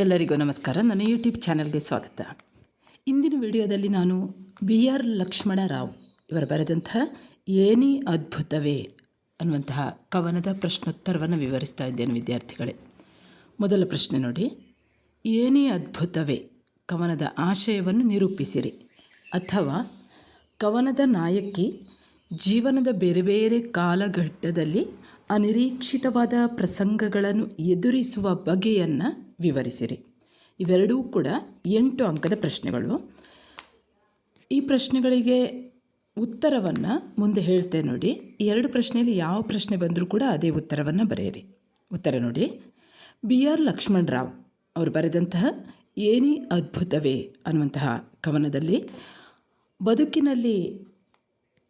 ಎಲ್ಲರಿಗೂ ನಮಸ್ಕಾರ. ನನ್ನ ಯೂಟ್ಯೂಬ್ ಚಾನಲ್ಗೆ ಸ್ವಾಗತ. ಇಂದಿನ ವಿಡಿಯೋದಲ್ಲಿ ನಾನು BR ಲಕ್ಷ್ಮಣರಾವ್ ಇವರು ಬರೆದಂಥ ಏನಿ ಅದ್ಭುತವೇ ಅನ್ನುವಂತಹ ಕವನದ ಪ್ರಶ್ನೋತ್ತರವನ್ನು ವಿವರಿಸ್ತಾ ಇದ್ದೇನೆ ವಿದ್ಯಾರ್ಥಿಗಳೇ. ಮೊದಲ ಪ್ರಶ್ನೆ ನೋಡಿ. ಏನಿ ಅದ್ಭುತವೇ ಕವನದ ಆಶಯವನ್ನು ನಿರೂಪಿಸಿರಿ. ಅಥವಾ ಕವನದ ನಾಯಕಿ ಜೀವನದ ಬೇರೆ ಬೇರೆ ಕಾಲಘಟ್ಟದಲ್ಲಿ ಅನಿರೀಕ್ಷಿತವಾದ ಪ್ರಸಂಗಗಳನ್ನು ಎದುರಿಸುವ ಬಗೆಯನ್ನು ವಿವರಿಸಿರಿ. ಇವೆರಡೂ ಕೂಡ 8 ಅಂಕದ ಪ್ರಶ್ನೆಗಳು. ಈ ಪ್ರಶ್ನೆಗಳಿಗೆ ಉತ್ತರವನ್ನು ಮುಂದೆ ಹೇಳ್ತೇನೆ ನೋಡಿ. ಈ 2 ಪ್ರಶ್ನೆಯಲ್ಲಿ ಯಾವ ಪ್ರಶ್ನೆ ಬಂದರೂ ಕೂಡ ಅದೇ ಉತ್ತರವನ್ನು ಬರೆಯಿರಿ. ಉತ್ತರ ನೋಡಿ. BR ಲಕ್ಷ್ಮಣರಾವ್ ಅವರು ಬರೆದಂತಹ ಏನಿ ಅದ್ಭುತವೇ ಅನ್ನುವಂತಹ ಕವನದಲ್ಲಿ ಬದುಕಿನಲ್ಲಿ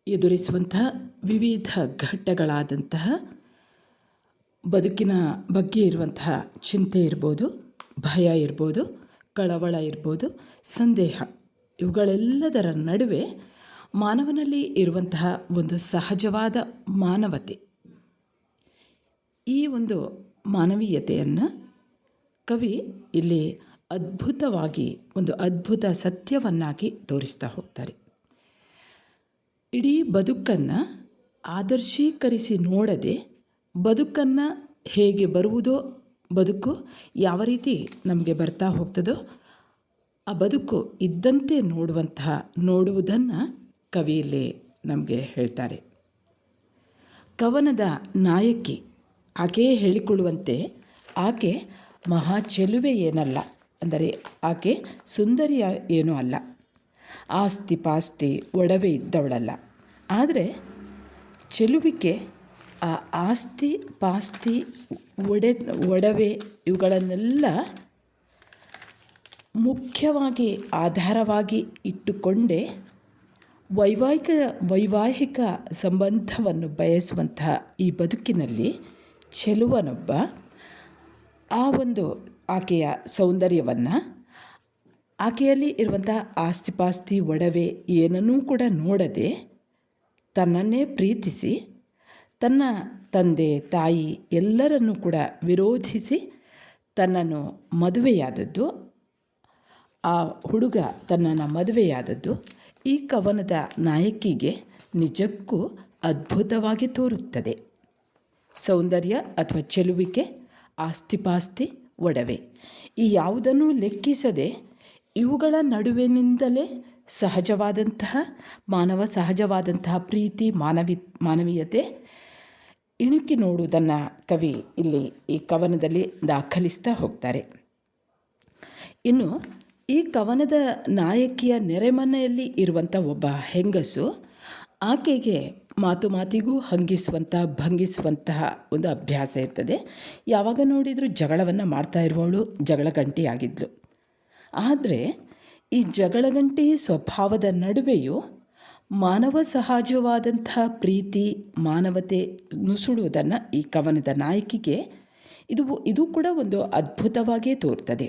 ಎದುರಿಸುವಂತಹ ವಿವಿಧ ಘಟ್ಟಗಳಾದಂತಹ ಬದುಕಿನ ಬಗ್ಗೆ ಇರುವಂತಹ ಚಿಂತೆ ಇರ್ಬೋದು, ಭಯ ಇರ್ಬೋದು, ಕಳವಳ ಇರ್ಬೋದು, ಸಂದೇಹ, ಇವುಗಳೆಲ್ಲದರ ನಡುವೆ ಮಾನವನಲ್ಲಿ ಇರುವಂತಹ ಒಂದು ಸಹಜವಾದ ಮಾನವತೆ, ಈ ಒಂದು ಮಾನವೀಯತೆಯನ್ನು ಕವಿ ಇಲ್ಲಿ ಅದ್ಭುತವಾಗಿ ಒಂದು ಅದ್ಭುತ ಸತ್ಯವನ್ನಾಗಿ ತೋರಿಸ್ತಾ ಹೋಗ್ತಾರೆ. ಇಡೀ ಬದುಕನ್ನು ಆದರ್ಶೀಕರಿಸಿ ನೋಡದೆ ಬದುಕನ್ನು ಹೇಗೆ ಬರುವುದೋ, ಬದುಕು ಯಾವ ರೀತಿ ನಮಗೆ ಬರ್ತಾ ಹೋಗ್ತದೋ ಆ ಬದುಕು ಇದ್ದಂತೆ ನೋಡುವುದನ್ನು ಕವಿಯಲ್ಲಿ ನಮಗೆ ಹೇಳ್ತಾರೆ. ಕವನದ ನಾಯಕಿ ಆಕೆಯೇ ಹೇಳಿಕೊಳ್ಳುವಂತೆ ಆಕೆ ಮಹಾ ಚೆಲುವೆ ಏನಲ್ಲ, ಅಂದರೆ ಆಕೆ ಸುಂದರಿಯ ಏನೂ ಅಲ್ಲ, ಆಸ್ತಿ ಪಾಸ್ತಿ ಒಡವೆ ಇದ್ದವಳಲ್ಲ. ಆದರೆ ಚೆಲುವಿಕೆ ಆ ಆಸ್ತಿ ಪಾಸ್ತಿ ಒಡವೆ ಇವುಗಳನ್ನೆಲ್ಲ ಮುಖ್ಯವಾಗಿ ಆಧಾರವಾಗಿ ಇಟ್ಟುಕೊಂಡೇ ವೈವಾಹಿಕ ಸಂಬಂಧವನ್ನು ಬಯಸುವಂತಹ ಈ ಬದುಕಿನಲ್ಲಿ ಚೆಲುವನೊಬ್ಬ ಆ ಒಂದು ಆಕೆಯ ಸೌಂದರ್ಯವನ್ನು, ಆಕೆಯಲ್ಲಿ ಇರುವಂತಹ ಆಸ್ತಿಪಾಸ್ತಿ ಒಡವೆ ಏನನ್ನೂ ಕೂಡ ನೋಡದೆ ತನ್ನನ್ನೇ ಪ್ರೀತಿಸಿ ತನ್ನ ತಂದೆ ತಾಯಿ ಎಲ್ಲರನ್ನೂ ಕೂಡ ವಿರೋಧಿಸಿ ತನ್ನನ್ನು ಮದುವೆಯಾದದ್ದು, ಆ ಹುಡುಗ ತನ್ನನ್ನು ಮದುವೆಯಾದದ್ದು ಈ ಕವನದ ನಾಯಕಿಗೆ ನಿಜಕ್ಕೂ ಅದ್ಭುತವಾಗಿ ತೋರುತ್ತದೆ. ಸೌಂದರ್ಯ ಅಥವಾ ಚೆಲುವಿಕೆ, ಆಸ್ತಿಪಾಸ್ತಿ, ಒಡವೆ ಈ ಯಾವುದನ್ನೂ ಲೆಕ್ಕಿಸದೆ ಇವುಗಳ ನಡುವಿನಿಂದಲೇ ಸಹಜವಾದಂತಹ ಪ್ರೀತಿ, ಮಾನವೀಯತೆ ಇಣುಕಿ ನೋಡುವುದನ್ನು ಕವಿ ಇಲ್ಲಿ ಈ ಕವನದಲ್ಲಿ ದಾಖಲಿಸ್ತಾ ಹೋಗ್ತಾರೆ. ಇನ್ನು ಈ ಕವನದ ನಾಯಕಿಯ ನೆರೆಮನೆಯಲ್ಲಿ ಇರುವಂಥ ಒಬ್ಬ ಹೆಂಗಸು, ಆಕೆಗೆ ಮಾತಿಗೂ ಭಂಗಿಸುವಂತಹ ಒಂದು ಅಭ್ಯಾಸ ಇರ್ತದೆ. ಯಾವಾಗ ನೋಡಿದರೂ ಜಗಳವನ್ನು ಮಾಡ್ತಾ ಇರುವವಳು ಜಗಳಗಂಟಿಯಾಗಿದ್ಲು. ಆದರೆ ಈ ಜಗಳಗಂಟಿ ಸ್ವಭಾವದ ನಡುವೆಯೂ ಮಾನವ ಸಹಜವಾದಂತಹ ಪ್ರೀತಿ, ಮಾನವತೆ ನುಸುಳುವುದನ್ನು ಈ ಕವನದ ನಾಯಕಿಗೆ ಇದು ಕೂಡ ಒಂದು ಅದ್ಭುತವಾಗಿಯೇ ತೋರ್ತದೆ.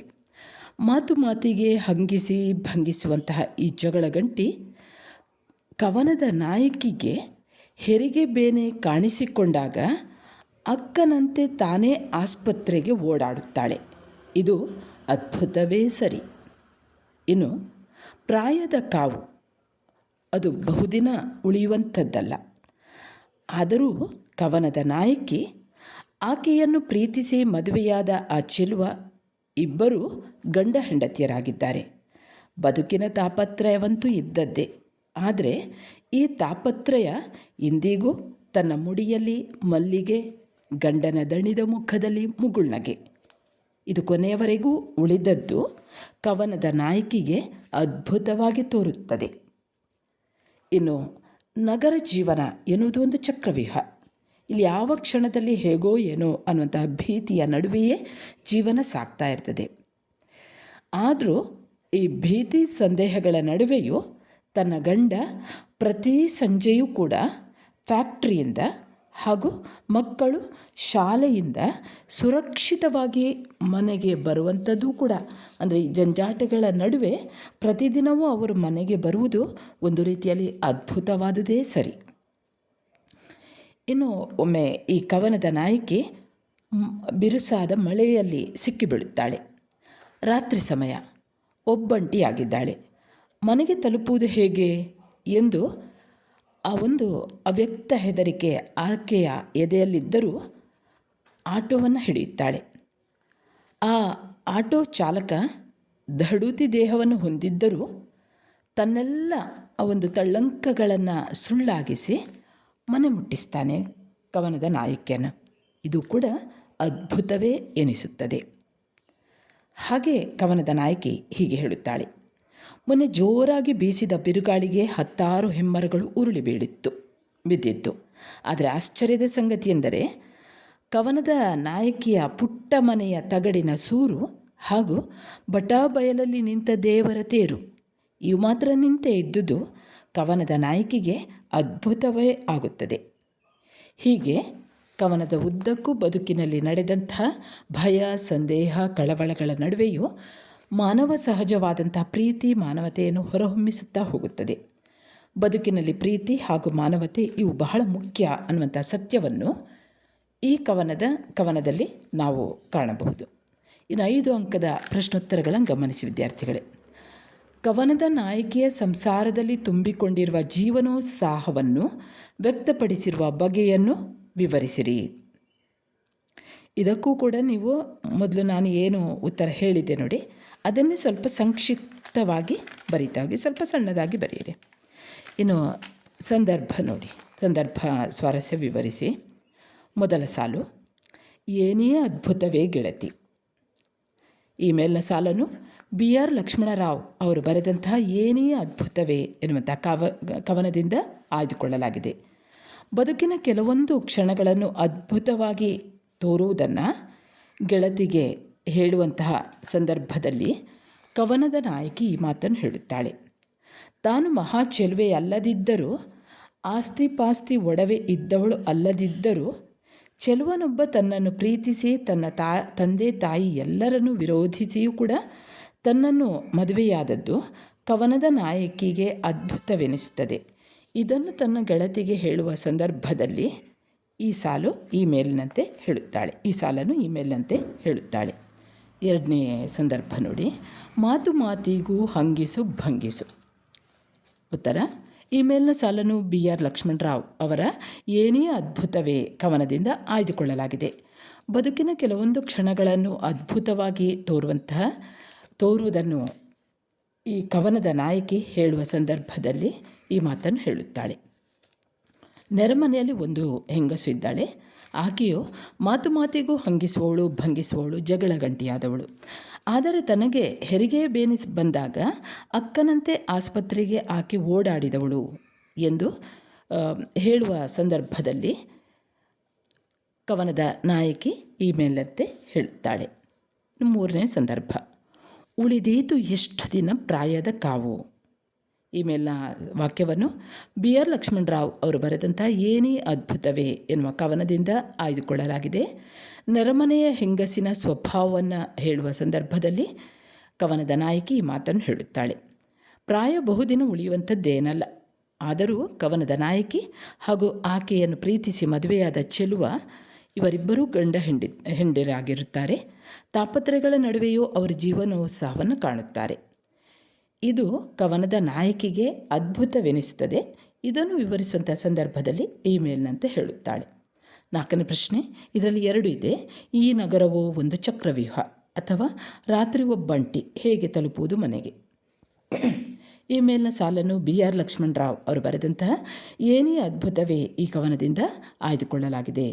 ಮಾತಿಗೆ ಭಂಗಿಸುವಂತಹ ಈ ಜಗಳಗಂಟಿ ಕವನದ ನಾಯಕಿಗೆ ಹೆರಿಗೆ ಬೇನೆ ಕಾಣಿಸಿಕೊಂಡಾಗ ಅಕ್ಕನಂತೆ ತಾನೇ ಆಸ್ಪತ್ರೆಗೆ ಓಡಾಡುತ್ತಾಳೆ. ಇದು ಅದ್ಭುತವೇ ಸರಿ. ಇನ್ನು ಪ್ರಾಯದ ಕಾವು ಅದು ಬಹುದಿನ ಉಳಿಯುವಂಥದ್ದಲ್ಲ. ಆದರೂ ಕವನದ ನಾಯಕಿ ಆಕೆಯನ್ನು ಪ್ರೀತಿಸಿ ಮದುವೆಯಾದ ಆ ಚೆಲುವ ಇಬ್ಬರೂ ಗಂಡ ಹೆಂಡತಿಯರಾಗಿದ್ದಾರೆ. ಬದುಕಿನ ತಾಪತ್ರಯವಂತೂ ಇದ್ದದ್ದೇ. ಆದರೆ ಈ ತಾಪತ್ರಯ ಇಂದಿಗೂ ತನ್ನ ಮುಡಿಯಲ್ಲಿ ಮಲ್ಲಿಗೆ, ಗಂಡನ ದಣಿದ ಮುಖದಲ್ಲಿ ಮುಗುಳ್ನಗೆ, ಇದು ಕೊನೆಯವರೆಗೂ ಉಳಿದದ್ದು ಕವನದ ನಾಯಕಿಗೆ ಅದ್ಭುತವಾಗಿ ತೋರುತ್ತದೆ. ಇನ್ನು ನಗರ ಜೀವನ ಎನ್ನುವುದು ಒಂದು ಚಕ್ರವ್ಯೂಹ. ಇಲ್ಲಿ ಯಾವ ಕ್ಷಣದಲ್ಲಿ ಹೇಗೋ ಏನೋ ಅನ್ನುವಂತಹ ಭೀತಿಯ ನಡುವೆಯೇ ಜೀವನ ಸಾಗ್ತಾ ಇರ್ತದೆ. ಆದರೂ ಈ ಭೀತಿ ಸಂದೇಹಗಳ ನಡುವೆಯೂ ತನ್ನ ಗಂಡ ಪ್ರತಿ ಸಂಜೆಯೂ ಕೂಡ ಫ್ಯಾಕ್ಟ್ರಿಯಿಂದ ಹಾಗೂ ಮಕ್ಕಳು ಶಾಲೆಯಿಂದ ಸುರಕ್ಷಿತವಾಗಿ ಮನೆಗೆ ಬರುವಂಥದ್ದು ಕೂಡ, ಅಂದರೆ ಈ ಜಂಜಾಟಗಳ ನಡುವೆ ಪ್ರತಿದಿನವೂ ಅವರು ಮನೆಗೆ ಬರುವುದು ಒಂದು ರೀತಿಯಲ್ಲಿ ಅದ್ಭುತವಾದುದೇ ಸರಿ. ಇನ್ನು ಒಮ್ಮೆ ಈ ಕವನದ ನಾಯಕಿ ಬಿರುಸಾದ ಮಳೆಯಲ್ಲಿ ಸಿಕ್ಕಿಬೀಳುತ್ತಾಳೆ. ರಾತ್ರಿ ಸಮಯ, ಒಬ್ಬಂಟಿಯಾಗಿದ್ದಾಳೆ. ಮನೆಗೆ ತಲುಪುವುದು ಹೇಗೆ ಎಂದು ಆ ಒಂದು ಅವ್ಯಕ್ತ ಹೆದರಿಕೆ ಆಕೆಯ ಎದೆಯಲ್ಲಿದ್ದರೂ ಆಟೋವನ್ನು ಹಿಡಿಯುತ್ತಾಳೆ. ಆ ಆಟೋ ಚಾಲಕ ದಡುತಿ ದೇಹವನ್ನು ಹೊಂದಿದ್ದರೂ ತನ್ನೆಲ್ಲ ಆ ಒಂದು ತಳ್ಳಂಕಗಳನ್ನು ಸುಳ್ಳಾಗಿಸಿ ಮನೆ ಮುಟ್ಟಿಸ್ತಾನೆ ಕವನದ ನಾಯಕಿಯನ್ನು. ಇದು ಕೂಡ ಅದ್ಭುತವೇ ಎನಿಸುತ್ತದೆ. ಹಾಗೆ ಕವನದ ನಾಯಕಿ ಹೀಗೆ ಹೇಳುತ್ತಾಳೆ: ಮೊನ್ನೆ ಜೋರಾಗಿ ಬೀಸಿದ ಬಿರುಗಾಳಿಗೆ 10 ಹೆಮ್ಮರಗಳು ಉರುಳಿ ಬಿದ್ದಿತ್ತು. ಆದರೆ ಆಶ್ಚರ್ಯದ ಸಂಗತಿ ಎಂದರೆ ಕವನದ ನಾಯಕಿಯ ಪುಟ್ಟ ಮನೆಯ ತಗಡಿನ ಸೂರು ಹಾಗೂ ಬಟಾಬಯಲಲ್ಲಿ ನಿಂತ ದೇವರ ತೇರು ಇವು ಮಾತ್ರ ನಿಂತೇ ಇದ್ದುದು ಕವನದ ನಾಯಕಿಗೆ ಅದ್ಭುತವೇ ಆಗುತ್ತದೆ. ಹೀಗೆ ಕವನದ ಉದ್ದಕ್ಕೂ ಬದುಕಿನಲ್ಲಿ ನಡೆದಂಥ ಭಯ, ಸಂದೇಹ, ಕಳವಳಗಳ ನಡುವೆಯೂ ಮಾನವ ಸಹಜವಾದಂಥ ಪ್ರೀತಿ, ಮಾನವತೆಯನ್ನು ಹೊರಹೊಮ್ಮಿಸುತ್ತಾ ಹೋಗುತ್ತದೆ. ಬದುಕಿನಲ್ಲಿ ಪ್ರೀತಿ ಹಾಗೂ ಮಾನವತೆ ಇವು ಬಹಳ ಮುಖ್ಯ ಅನ್ನುವಂಥ ಸತ್ಯವನ್ನು ಈ ಕವನದಲ್ಲಿ ನಾವು ಕಾಣಬಹುದು. ಇನ್ನು 5 ಅಂಕದ ಪ್ರಶ್ನೋತ್ತರಗಳನ್ನು ಗಮನಿಸಿ ವಿದ್ಯಾರ್ಥಿಗಳೇ. ಕವನದ ನಾಯಕಿಯ ಸಂಸಾರದಲ್ಲಿ ತುಂಬಿಕೊಂಡಿರುವ ಜೀವನೋತ್ಸಾಹವನ್ನು ವ್ಯಕ್ತಪಡಿಸಿರುವ ಬಗೆಯನ್ನು ವಿವರಿಸಿರಿ. ಇದಕ್ಕೂ ಕೂಡ ನೀವು ಮೊದಲು ನಾನು ಏನು ಉತ್ತರ ಹೇಳಿದ್ದೆ ನೋಡಿ, ಅದನ್ನೇ ಸ್ವಲ್ಪ ಸಂಕ್ಷಿಪ್ತವಾಗಿ ಬರೀತಾ ಹೋಗಿ, ಸ್ವಲ್ಪ ಸಣ್ಣದಾಗಿ ಬರೆಯಿರಿ. ಇನ್ನು ಸಂದರ್ಭ ನೋಡಿ, ಸಂದರ್ಭ ಸ್ವಾರಸ್ಯ ವಿವರಿಸಿ. ಮೊದಲ ಸಾಲು: ಏನೇ ಅದ್ಭುತವೇ ಗೆಳತಿ. ಈ ಮೇಲಿನ ಸಾಲನ್ನು BR ಲಕ್ಷ್ಮಣರಾವ್ ಅವರು ಬರೆದಂತಹ ಏನೇ ಅದ್ಭುತವೇ ಎನ್ನುವಂಥ ಕವನದಿಂದ ಆಯ್ದುಕೊಳ್ಳಲಾಗಿದೆ. ಬದುಕಿನ ಕೆಲವೊಂದು ಕ್ಷಣಗಳನ್ನು ಅದ್ಭುತವಾಗಿ ತೋರುವುದನ್ನು ಗೆಳತಿಗೆ ಹೇಳುವಂತಹ ಸಂದರ್ಭದಲ್ಲಿ ಕವನದ ನಾಯಕಿ ಈ ಮಾತನ್ನು ಹೇಳುತ್ತಾಳೆ: ತಾನು ಮಹಾ ಚೆಲುವೆ ಅಲ್ಲದಿದ್ದರೂ, ಆಸ್ತಿ ಪಾಸ್ತಿ ಒಡವೆ ಇದ್ದವಳು ಅಲ್ಲದಿದ್ದರೂ, ಚೆಲುವನೊಬ್ಬ ತನ್ನನ್ನು ಪ್ರೀತಿಸಿ ತನ್ನ ತಂದೆ ತಾಯಿ ಎಲ್ಲರನ್ನೂ ವಿರೋಧಿಸಿಯೂ ಕೂಡ ತನ್ನನ್ನು ಮದುವೆಯಾದದ್ದು ಕವನದ ನಾಯಕಿಗೆ ಅದ್ಭುತವೆನಿಸುತ್ತದೆ. ಇದನ್ನು ತನ್ನ ಗೆಳತಿಗೆ ಹೇಳುವ ಸಂದರ್ಭದಲ್ಲಿ ಈ ಸಾಲನ್ನು ಈ ಮೇಲಿನಂತೆ ಹೇಳುತ್ತಾಳೆ. ಎರಡನೇ ಸಂದರ್ಭ ನೋಡಿ: ಮಾತು ಮಾತಿಗೂ ಹಂಗಿಸು ಭಂಗಿಸು. ಉತ್ತರ: ಈ ಮೇಲಿನ ಸಾಲನ್ನು BR ಲಕ್ಷ್ಮಣರಾವ್ ಅವರ ಏನೇ ಅದ್ಭುತವೇ ಕವನದಿಂದ ಆಯ್ದುಕೊಳ್ಳಲಾಗಿದೆ. ಬದುಕಿನ ಕೆಲವೊಂದು ಕ್ಷಣಗಳನ್ನು ಅದ್ಭುತವಾಗಿ ತೋರುವುದನ್ನು ಈ ಕವನದ ನಾಯಕಿ ಹೇಳುವ ಸಂದರ್ಭದಲ್ಲಿ ಈ ಮಾತನ್ನು ಹೇಳುತ್ತಾಳೆ. ನೆರೆಮನೆಯಲ್ಲಿ ಒಂದು ಹೆಂಗಸು ಇದ್ದಾಳೆ. ಆಕೆಯು ಮಾತು ಮಾತಿಗೂ ಹಂಗಿಸುವವಳು, ಭಂಗಿಸುವವಳು, ಜಗಳ ಗಂಟಿಯಾದವಳು. ಆದರೆ ತನಗೆ ಹೆರಿಗೆ ಬೇನಿಸಿ ಬಂದಾಗ ಅಕ್ಕನಂತೆ ಆಸ್ಪತ್ರೆಗೆ ಆಕೆ ಓಡಾಡಿದವಳು ಎಂದು ಹೇಳುವ ಸಂದರ್ಭದಲ್ಲಿ ಕವನದ ನಾಯಕಿ ಈ ಮೇಲಂತೆ ಹೇಳುತ್ತಾಳೆ. ಮೂರನೇ ಸಂದರ್ಭ: ಉಳಿದೀತು ಎಷ್ಟು ದಿನ ಪ್ರಾಯದ ಕಾವು. ಈ ಮೇಲಿನ ವಾಕ್ಯವನ್ನು BR ಲಕ್ಷ್ಮಣರಾವ್ ಅವರು ಬರೆದಂಥ ಏನೇ ಅದ್ಭುತವೇ ಎನ್ನುವ ಕವನದಿಂದ ಆಯ್ದುಕೊಳ್ಳಲಾಗಿದೆ. ನೆರೆಮನೆಯ ಹೆಂಗಸಿನ ಸ್ವಭಾವವನ್ನು ಹೇಳುವ ಸಂದರ್ಭದಲ್ಲಿ ಕವನದ ನಾಯಕಿ ಈ ಮಾತನ್ನು ಹೇಳುತ್ತಾಳೆ. ಪ್ರಾಯ ಬಹುದಿನ ಉಳಿಯುವಂಥದ್ದೇನಲ್ಲ. ಆದರೂ ಕವನದ ನಾಯಕಿ ಹಾಗೂ ಆಕೆಯನ್ನು ಪ್ರೀತಿಸಿ ಮದುವೆಯಾದ ಚೆಲುವ ಇವರಿಬ್ಬರೂ ಗಂಡ ಹೆಂಡರಾಗಿರುತ್ತಾರೆ. ತಾಪತ್ರಗಳ ನಡುವೆಯೂ ಅವರ ಜೀವನೋತ್ಸಾಹವನ್ನು ಕಾಣುತ್ತಾರೆ. ಇದು ಕವನದ ನಾಯಕಿಗೆ ಅದ್ಭುತವೆನಿಸುತ್ತದೆ. ಇದನ್ನು ವಿವರಿಸುವಂಥ ಸಂದರ್ಭದಲ್ಲಿ ಈ ಮೇಲಿನಂತೆ ಹೇಳುತ್ತಾಳೆ. 4ನೇ ಪ್ರಶ್ನೆ, ಇದರಲ್ಲಿ 2 ಇದೆ. ಈ ನಗರವು ಒಂದು ಚಕ್ರವ್ಯೂಹ ಅಥವಾ ರಾತ್ರಿ ಒಬ್ಬಂಟಿ, ಹೇಗೆ ತಲುಪುವುದು ಮನೆಗೆ? ಈ ಮೇಲಿನ ಸಾಲನ್ನು BR ಲಕ್ಷ್ಮಣರಾವ್ ಅವರು ಬರೆದಂತಹ ಏನೇ ಅದ್ಭುತವೇ ಈ ಕವನದಿಂದ ಆಯ್ದುಕೊಳ್ಳಲಾಗಿದೆ.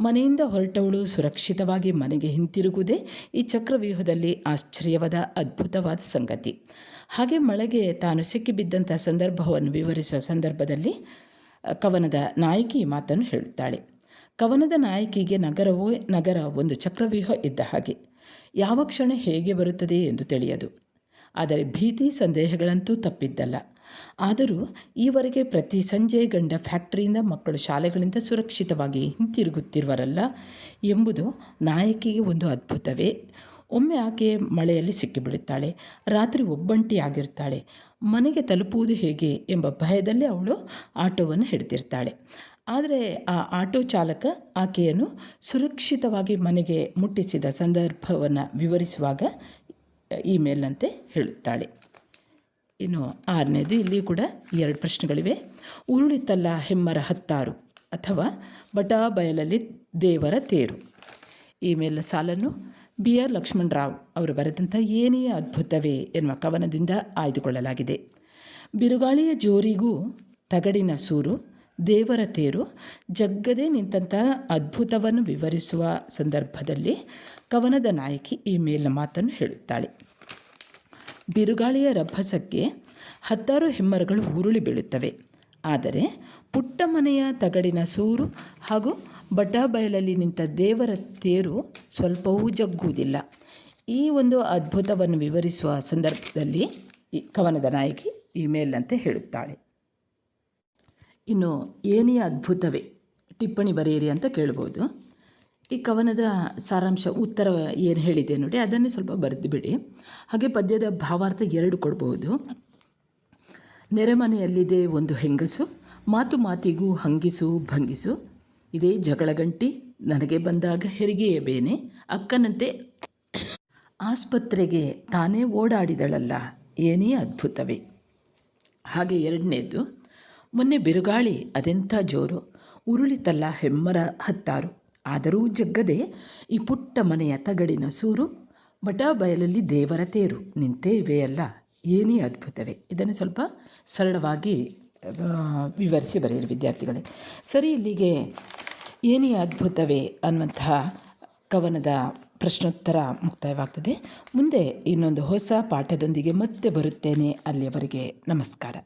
ಮನೆಯಿಂದ ಹೊರಟವಳು ಸುರಕ್ಷಿತವಾಗಿ ಮನೆಗೆ ಹಿಂತಿರುಗುವುದೇ ಈ ಚಕ್ರವ್ಯೂಹದಲ್ಲಿ ಆಶ್ಚರ್ಯವಾದ ಅದ್ಭುತವಾದ ಸಂಗತಿ. ಹಾಗೆ ಮಳೆಗೆ ತಾನು ಸಿಕ್ಕಿಬಿದ್ದಂಥ ಸಂದರ್ಭವನ್ನು ವಿವರಿಸುವ ಸಂದರ್ಭದಲ್ಲಿ ಕವನದ ನಾಯಕಿ ಈ ಮಾತನ್ನು ಹೇಳುತ್ತಾಳೆ. ಕವನದ ನಾಯಕಿಗೆ ನಗರ ಒಂದು ಚಕ್ರವ್ಯೂಹ ಇದ್ದ ಹಾಗೆ. ಯಾವ ಕ್ಷಣ ಹೇಗೆ ಬರುತ್ತದೆ ಎಂದು ತಿಳಿಯದು. ಆದರೆ ಭೀತಿ ಸಂದೇಹಗಳಂತೂ ತಪ್ಪಿದ್ದಲ್ಲ. ಆದರೂ ಈವರೆಗೆ ಪ್ರತಿ ಸಂಜೆ ಗಂಡ ಫ್ಯಾಕ್ಟರಿಯಿಂದ, ಮಕ್ಕಳು ಶಾಲೆಗಳಿಂದ ಸುರಕ್ಷಿತವಾಗಿ ಹಿಂತಿರುಗುತ್ತಿರುವರಲ್ಲ ಎಂಬುದು ನಾಯಕಿಗೆ ಒಂದು ಅದ್ಭುತವೇ. ಒಮ್ಮೆ ಆಕೆ ಮಳೆಯಲ್ಲಿ ಸಿಕ್ಕಿಬಿಡುತ್ತಾಳೆ. ರಾತ್ರಿ ಒಬ್ಬಂಟಿಯಾಗಿರ್ತಾಳೆ. ಮನೆಗೆ ತಲುಪುವುದು ಹೇಗೆ ಎಂಬ ಭಯದಲ್ಲಿ ಅವಳು ಆಟೋವನ್ನು ಹಿಡಿದಿರ್ತಾಳೆ. ಆದರೆ ಆ ಆಟೋ ಚಾಲಕ ಆಕೆಯನ್ನು ಸುರಕ್ಷಿತವಾಗಿ ಮನೆಗೆ ಮುಟ್ಟಿಸಿದ ಸಂದರ್ಭವನ್ನು ವಿವರಿಸುವಾಗ ಇಮೇಲ್ನಂತೆ ಹೇಳುತ್ತಾಳೆ. ಇನ್ನು 6ನೇದು, ಇಲ್ಲಿ ಕೂಡ 2 ಪ್ರಶ್ನೆಗಳಿವೆ. ಉರುಳಿತಲ್ಲ ಹೆಮ್ಮರ ಹತ್ತಾರು ಅಥವಾ ಬಟಾಬಯಲಲ್ಲಿ ದೇವರ ತೇರು. ಈ ಮೇಲಿನ ಸಾಲನ್ನು BR ಲಕ್ಷ್ಮಣರಾವ್ ಅವರು ಬರೆದಂಥ ಏನೇ ಅದ್ಭುತವೇ ಎನ್ನುವ ಕವನದಿಂದ ಆಯ್ದುಕೊಳ್ಳಲಾಗಿದೆ. ಬಿರುಗಾಳಿಯ ಜೋರಿಗೂ ತಗಡಿನ ಸೂರು ದೇವರ ತೇರು ಜಗ್ಗದೆ ನಿಂತಹ ಅದ್ಭುತವನ್ನು ವಿವರಿಸುವ ಸಂದರ್ಭದಲ್ಲಿ ಕವನದ ನಾಯಕಿ ಈ ಮೇಲಿನ ಮಾತನ್ನು ಹೇಳುತ್ತಾಳೆ. ಬಿರುಗಾಳಿಯ ರಭಸಕ್ಕೆ 10 ಹೆಮ್ಮರಗಳು ಉರುಳಿ ಬೀಳುತ್ತವೆ. ಆದರೆ ಪುಟ್ಟ ಮನೆಯ ತಗಡಿನ ಸೂರು ಹಾಗೂ ಬಟಾಬಯಲಲ್ಲಿ ನಿಂತ ದೇವರ ತೇರು ಸ್ವಲ್ಪವೂ ಜಗ್ಗುವುದಿಲ್ಲ. ಈ ಒಂದು ಅದ್ಭುತವನ್ನು ವಿವರಿಸುವ ಸಂದರ್ಭದಲ್ಲಿ ಈ ಕವನದ ನಾಯಕಿ ಇಮೇಲ್ನಂತೆ ಹೇಳುತ್ತಾಳೆ. ಇನ್ನು ಏನೇ ಅದ್ಭುತವೇ ಟಿಪ್ಪಣಿ ಬರೆಯಿರಿ ಅಂತ ಕೇಳ್ಬೋದು. ಈ ಕವನದ ಸಾರಾಂಶ ಉತ್ತರ ಏನು ಹೇಳಿದೆ ನೋಡಿ, ಅದನ್ನೇ ಸ್ವಲ್ಪ ಬರೆದು ಬಿಡಿ. ಹಾಗೆ ಪದ್ಯದ ಭಾವಾರ್ಥ 2 ಕೊಡ್ಬೋದು. ನೆರೆಮನೆಯಲ್ಲಿದೆ ಒಂದು ಹೆಂಗಸು, ಮಾತು ಮಾತಿಗೂ ಹಂಗಿಸು ಭಂಗಿಸು, ಇದೇ ಜಗಳಗಂಟಿ ನನಗೆ ಬಂದಾಗ ಹೆರಿಗೆಯ ಬೇನೆ, ಅಕ್ಕನಂತೆ ಆಸ್ಪತ್ರೆಗೆ ತಾನೇ ಓಡಾಡಿದಳಲ್ಲ, ಏನೇ ಅದ್ಭುತವೇ. ಹಾಗೆ 2ನೇದು, ಮೊನ್ನೆ ಬಿರುಗಾಳಿ ಅದೆಂಥ ಜೋರು, ಉರುಳಿತಲ್ಲ ಹೆಮ್ಮರ ಹತ್ತಾರು, ಆದರೂ ಜಗ್ಗದೆ ಈ ಪುಟ್ಟ ಮನೆಯ ತಗಡಿನ ಸೂರು, ಬಟಾಬಯಲಲ್ಲಿ ದೇವರ ತೇರು ನಿಂತೇ ಇವೆಯಲ್ಲ, ಏನೇ ಅದ್ಭುತವೇ. ಇದನ್ನು ಸ್ವಲ್ಪ ಸರಳವಾಗಿ ವಿವರಿಸಿ ಬರೆಯಿರಿ ವಿದ್ಯಾರ್ಥಿಗಳೇ. ಸರಿ, ಇಲ್ಲಿಗೆ ಏನೇ ಅದ್ಭುತವೇ ಅನ್ನುವಂತಹ ಕವನದ ಪ್ರಶ್ನೋತ್ತರ ಮುಕ್ತಾಯವಾಗ್ತದೆ. ಮುಂದೆ ಇನ್ನೊಂದು ಹೊಸ ಪಾಠದೊಂದಿಗೆ ಮತ್ತೆ ಬರುತ್ತೇನೆ. ಅಲ್ಲಿಯವರೆಗೆ ನಮಸ್ಕಾರ.